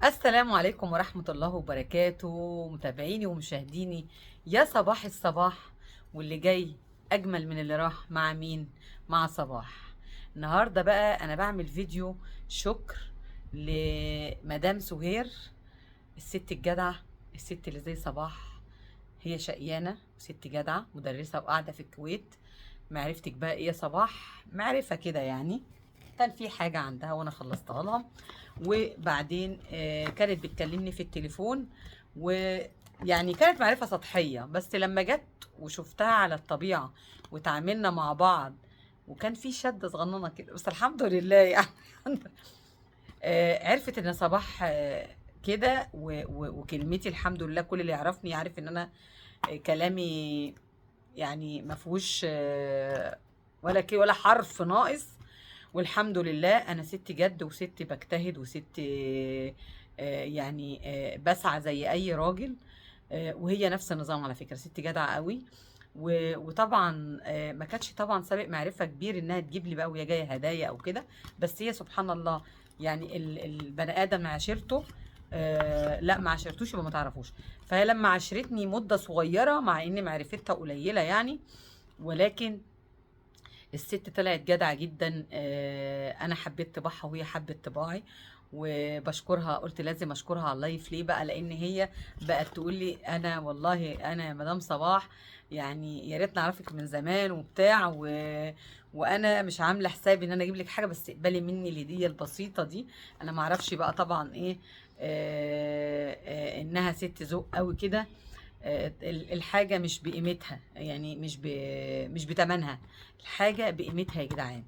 السلام عليكم ورحمة الله وبركاته، متابعيني ومشاهديني. يا صباح الصباح، واللي جاي أجمل من اللي راح. مع مين؟ مع صباح. النهاردة بقى أنا بعمل فيديو شكر لمدام سهير، الست الجدعة، الست اللي زي صباح. هي شقيانة وست جدعة مدرسة وقاعدة في الكويت. معرفتك بقى ايه يا صباح؟ معرفة كده يعني. كان في حاجة عندها وانا خلصتها لها، وبعدين كانت بتكلمني في التليفون، ويعني كانت معرفة سطحية، بس لما جت وشفتها على الطبيعة وتعاملنا مع بعض، وكان في شدة صغننة كده، بس الحمد لله يعني. عرفت ان صباح كده وكلمتي الحمد لله. كل اللي يعرفني يعرف ان انا كلامي يعني ما فيهوش ولا حرف ناقص. والحمد لله انا ست جد وست بجتهد وست يعني بسعى زي اي راجل. وهي نفس النظام على فكره، ست جدعه قوي. وطبعا ما كانتش طبعا سابق معرفه كبير انها تجيب لي بقى وهي جايه هدايا او كده. بس هي سبحان الله، يعني البني ادم عشرته لا ما عشرتوش يبقى ما تعرفوش. فهي لما عشرتني مده صغيره، مع ان معرفتها قليله يعني، ولكن الست طلعت جدعة جدا. انا حبيت طباعها وهي حبت طباعي، وبشكرها. قلت لازم اشكرها على اللايف. ليه بقى؟ لان هي بقت تقول لي انا والله انا يا مدام صباح، يعني يا ريت نعرفك من زمان وبتاع وانا مش عامله حسابي ان انا اجيب لك حاجه، بس اقبلي مني الهديه البسيطه دي. انا ما اعرفش بقى طبعا ايه، انها ست ذوق قوي كده. الحاجة مش بقيمتها، يعني مش بتمنها. الحاجة بقيمتها يا جدعان.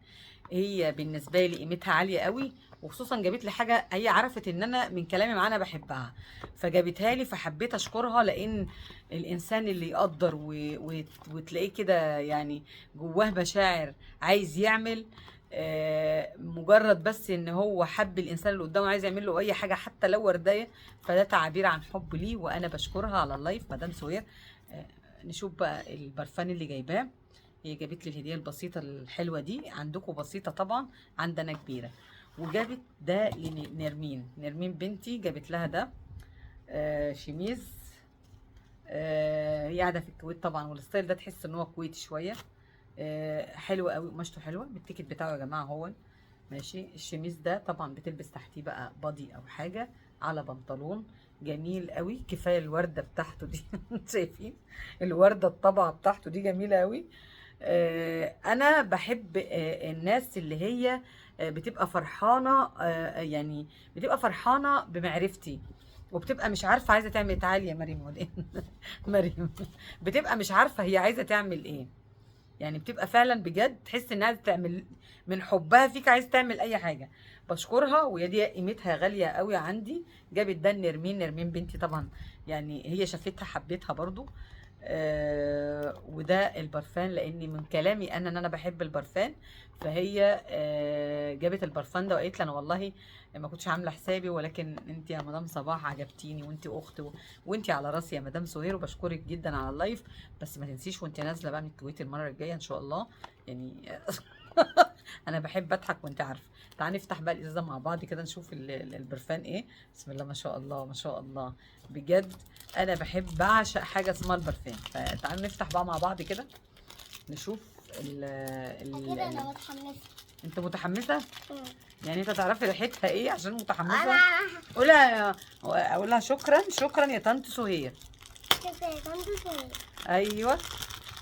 هي بالنسبة لي قيمتها عالية قوي، وخصوصا جابت لي حاجة هي عرفت ان انا من كلامي معانا بحبها، فجابتها لي. فحبيت اشكرها، لان الانسان اللي يقدر وتلاقيه كده يعني جواه مشاعر، عايز يعمل مجرد بس ان هو حب الانسان اللي قدامه، عايز يعمل له اي حاجه حتى لو ورديه، فده تعبير عن حب ليه. وانا بشكرها على اللايف مدام سهير. آه، نشوف بقى البرفان اللي جايباه. هي جابت لي الهديه البسيطه الحلوه دي، عندكم بسيطه طبعا، عندنا كبيره. وجابت ده نرمين بنتي، جابت لها ده شميز. هي قاعده في الكويت طبعا، والستايل ده تحس ان هو كويتي شويه. حلو قوي، قماشته حلوه بالتيكت بتاعه يا جماعه. هو ماشي. الشميز ده طبعا بتلبس تحتيه بقى بادي او حاجه، على بنطلون جميل قوي. كفايه الورده بتاعته دي. شايفين الورده؟ الطبعه بتاعته دي جميله قوي. انا بحب الناس اللي هي بتبقى فرحانه، يعني بتبقى فرحانه بمعرفتي، وبتبقى مش عارفه عايزه تعمل. تعالي يا مريم ودين. مريم بتبقى مش عارفه هي عايزه تعمل ايه. يعني بتبقى فعلا بجد تحس انها عايزه تعمل من حبها فيك، عايزه تعمل اي حاجه. بشكرها، وهي دي قيمتها غاليه قوي عندي. جابت ده نرمين بنتي طبعا، يعني هي شافتها حبيتها برضو. وده البرفان، لاني من كلامي انا ان انا بحب البرفان. فهي جابت البرفان ده وقالت لي انا والله ما كنتش عامله حسابي، ولكن انت يا مدام صباح عجبتيني، وانت اخت وانت على راسي يا مدام سهير، وبشكرك جدا على اللايف. بس ما تنسيش وانت نازله بقى من الكويت المره الجايه ان شاء الله يعني. انا بحب اضحك وانت عارفه. تعالي نفتح بقى الازازه مع بعض كده، نشوف البرفان ايه. بسم الله ما شاء الله ما شاء الله. بجد انا بحب بعشق حاجه اسمها البرفان. فتعالوا نفتح بقى مع بعض كده، نشوف كده انا متحمسه. انت متحمسه؟ يعني انت تعرفي ريحتها ايه عشان متحمسه؟ انا قولها. اقول لها شكرا يا طنط سهير. كده يا طنط سهير. ايوه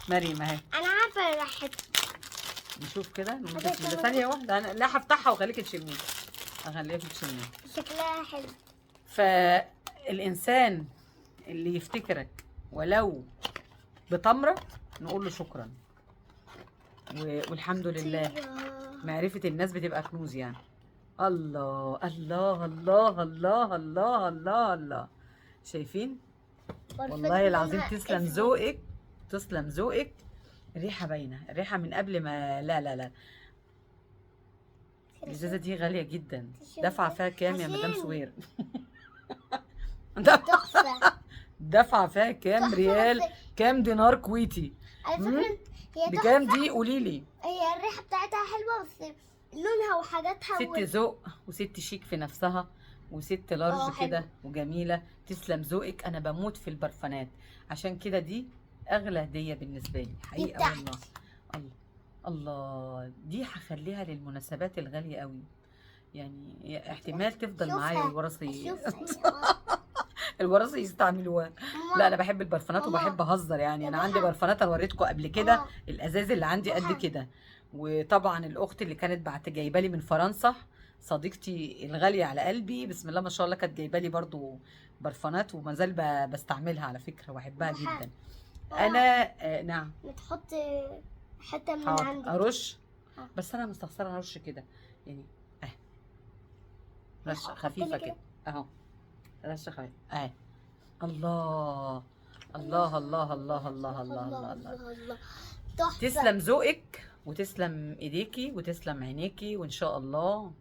مريم اهي. انا عارفه ريحتها. نشوف كده هتبقى ثانيه واحده. انا لا هفتحها وخليكي تشميها. اخليها تشميها. شكلها حلو. فالانسان اللي يفتكرك ولو بتمره نقول له شكرا. والحمد لله. معرفة الناس بتبقى كنوز يعني. الله الله الله الله الله الله الله. شايفين؟ والله العظيم تسلم ذوقك، تسلم ذوقك. الريحة باينة، الريحة من قبل ما لا. الإزازة دي غالية جدا. دفع فيها كام يا مدام سوير؟ تحفه. دفع فيها كام تحفة ريال؟ بس- كام دينار كويتي؟ على فكره هي بكام تحفه. دي؟ قولي لي. هي الريحه بتاعتها حلوه، بس لونها وحاجاتها ست ذوق وست شيك في نفسها، وست لارج حلو. كده وجميله. تسلم ذوقك، انا بموت في البرفانات، عشان كده دي اغلى هديه بالنسبه لي حقيقه بتاعتي. والله. الله الله، دي هخليها للمناسبات الغاليه قوي، يعني احتمال تفضل معايا شوفها والورثه شوفها الورثه يستعملوها. لا انا بحب البرفانات ماما. وبحب اهزر، يعني انا ماما. عندي برفانات انا وريتكم قبل كده، ماما. الازاز اللي عندي قد ماما. كده. وطبعا الاخت اللي كانت جايبه لي من فرنسا، صديقتي الغاليه على قلبي بسم الله ما شاء الله، كانت جايبه لي برضو برفانات وما زال بستعملها على فكره وبحبها ماما. جدا. انا نعم. بتحط حتة من حاضر عندك. ارش، اه. بس انا مستخسره ارش كده يعني، اه رشه حط خفيفه لي كده اهو، رشه خفيفه اه. الله الله الله الله الله الله الله الله. الله تحفة. تسلم ذوقك وتسلم ايديكي وتسلم عينيكي، وان شاء الله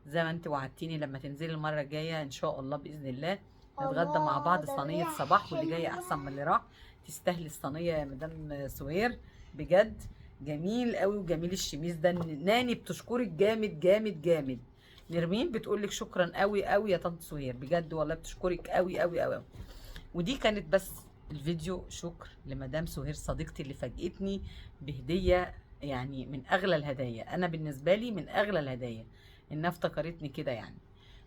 زي ما انت وعدتيني لما تنزلي المره الجايه ان شاء الله باذن الله نتغدى مع الله، بعض ده صينيه ريحة صباح، واللي جاي حلوة. احسن من اللي راح. تستاهلي الصينيه يا مدام سهير بجد، جميل قوي. وجميل الشميس ده، ناني بتشكرك جامد جامد جامد. نرمين بتقول لك شكرا قوي قوي يا طنط سهير، بجد والله بتشكرك قوي قوي قوي. ودي كانت بس الفيديو، شكر لمدام سهير صديقتي اللي فاجئتني بهديه، يعني من اغلى الهدايا، انا بالنسبه لي من اغلى الهدايا انها افتكرتني كده يعني.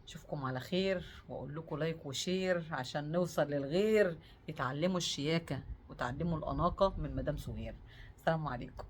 اشوفكم على خير، واقول لكم لايك وشير عشان نوصل للغير يتعلموا الشياكه وتعلموا الاناقه من مدام سهير. السلام عليكم.